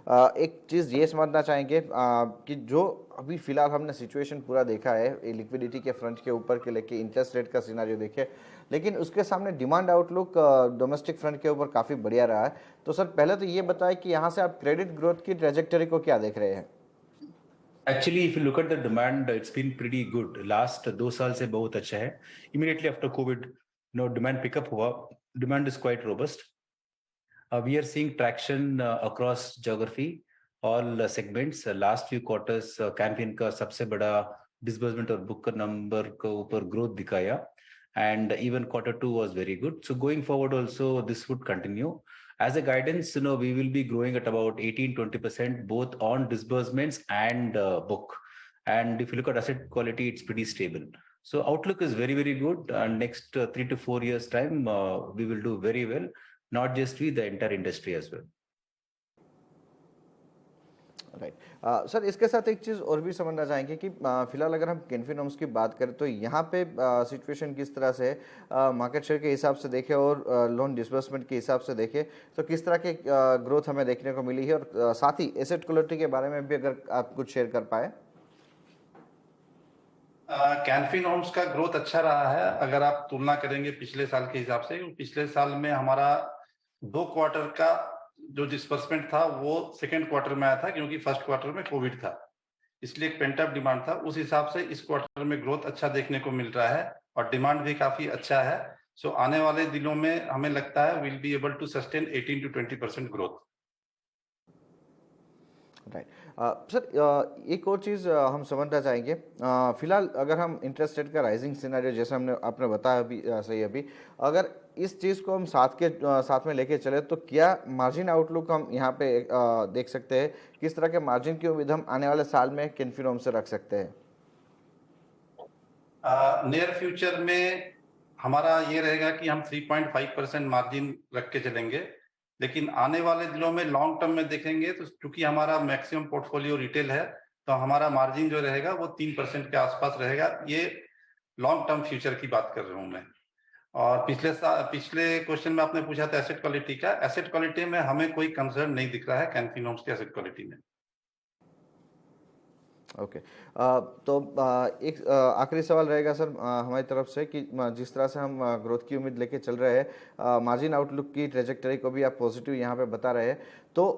एक चीज़ ये समझना चाहेंगे कि जो अभी फिलहाल हमने सिचुएशन पूरा देखा है लिक्विडिटी के फ्रंट के ऊपर के लेके इंटरेस्ट रेट का सिनारियो देखे, लेकिन उसके सामने डिमांड आउटलुक डोमेस्टिक फ्रंट के ऊपर काफ़ी बढ़िया रहा है। तो सर पहले तो ये बताएं कि यहाँ से आप क्रेडिट ग्रोथ की ट्रेजेक्टरी को क्या देख रहे हैं? Actually, if you look at the demand, it's been pretty good. Last 2 साल से बहुत अच्छा है. Immediately after COVID, demand pickup हुआ. Demand is quite robust. We are seeing traction across geography, all segments. Last few quarters, Canfin का सबसे बड़ा disbursement और book का number के ऊपर growth दिखाया. And even Q2 was very good. So going forward also, this would continue. As a guidance, we will be growing at about 18-20% both on disbursements and book. And if you look at asset quality, it's pretty stable. So outlook is very, very good. And next 3 to 4 years time, we will do very well, not just we, the entire industry as well. Right. Sir इसके साथ एक चीज़ और भी समझना चाहेंगे कि फिलहाल अगर हम कैनफिन होम्स की बात करें तो यहाँ पे सिचुएशन किस तरह से मार्केट शेयर के हिसाब से देखें और लोन डिसबर्समेंट के हिसाब से देखें तो किस तरह के ग्रोथ हमें देखने को मिली है, और साथ ही एसेट क्वालिटी के बारे में भी अगर आप कुछ शेयर कर पाए। कैनफिन होम्स का ग्रोथ अच्छा रहा है अगर आप तुलना करेंगे पिछले साल के हिसाब से। पिछले साल में हमारा 2 क्वार्टर का जो डिस्बर्समेंट था वो सेकेंड क्वार्टर में आया था, क्योंकि फर्स्ट क्वार्टर में कोविड था, इसलिए एक पेंट अप डिमांड था। उस हिसाब से इस क्वार्टर में ग्रोथ अच्छा देखने को मिल रहा है और डिमांड भी काफी अच्छा है। सो आने वाले दिनों में हमें लगता है will be able to sustain 18 to 20% growth. Right. Sir एक और चीज़ हम समझना चाहेंगे, फिलहाल अगर हम इंटरेस्ट रेट का राइजिंग सिनेरियो जैसे आपने बताया अभी सही अभी, अगर इस चीज़ को हम साथ में लेके चले तो क्या मार्जिन आउटलुक हम यहाँ पे देख सकते हैं? किस तरह के मार्जिन की उम्मीद हम आने वाले साल में कैनफिन होम से रख सकते हैं? नियर फ्यूचर में हमारा ये रहेगा कि हम 3.5% मार्जिन रख के चलेंगे, लेकिन आने वाले दिनों में लॉन्ग टर्म में देखेंगे तो क्योंकि हमारा मैक्सिमम पोर्टफोलियो रिटेल है तो हमारा मार्जिन जो रहेगा वो 3% के आसपास रहेगा। ये लॉन्ग टर्म फ्यूचर की बात कर रहा हूँ मैं। और पिछले क्वेश्चन में आपने पूछा था एसेट क्वालिटी का। एसेट क्वालिटी में हमें कोई कंसर्न नहीं दिख रहा है कैनफिन होम्स के एसेट क्वालिटी में। ओके। तो एक आखिरी सवाल रहेगा सर हमारी तरफ से कि जिस तरह से हम ग्रोथ की उम्मीद लेके चल रहे हैं, मार्जिन आउटलुक की ट्रेजेक्टरी को भी आप पॉजिटिव यहाँ पे बता रहे हैं, तो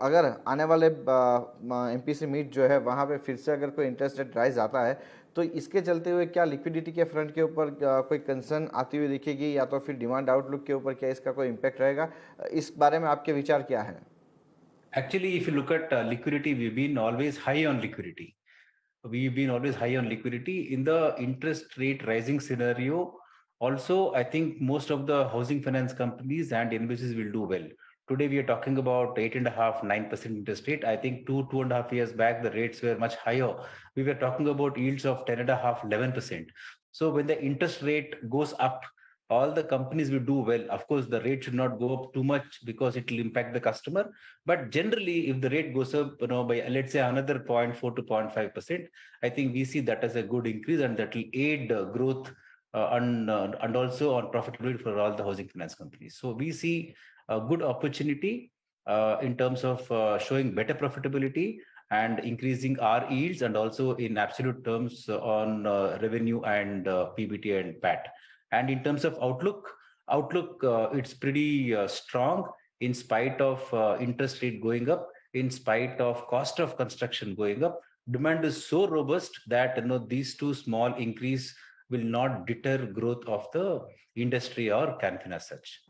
अगर आने वाले एमपीसी मीट जो है वहाँ पे फिर से अगर कोई इंटरेस्ट रेट राइज आता है तो इसके चलते हुए क्या लिक्विडिटी के फ्रंट के ऊपर कोई कंसर्न आती हुई दिखेगी, या तो फिर डिमांड आउटलुक के ऊपर क्या इसका कोई इम्पैक्ट रहेगा? इस बारे में आपके विचार क्या है? Actually, if you look at liquidity, we've been always high on liquidity. We've been always high on liquidity. In the interest rate rising scenario, also, I think most of the housing finance companies and NBCs will do well. Today, we are talking about 8.5%, 9% interest rate. I think 2.5 years back, the rates were much higher. We were talking about yields of 10.5%, 11%. So when the interest rate goes up, all the companies will do well. Of course, the rate should not go up too much because it will impact the customer. But generally, if the rate goes up, by let's say another 0.4 to 0.5%, I think we see that as a good increase, and that will aid growth and also on profitability for all the housing finance companies. So we see a good opportunity in terms of showing better profitability and increasing our yields, and also in absolute terms on revenue and PBT and PAT. And in terms of outlook, it's pretty strong in spite of interest rate going up, in spite of cost of construction going up. Demand is so robust that these two small increase will not deter growth of the industry or Canfin as such.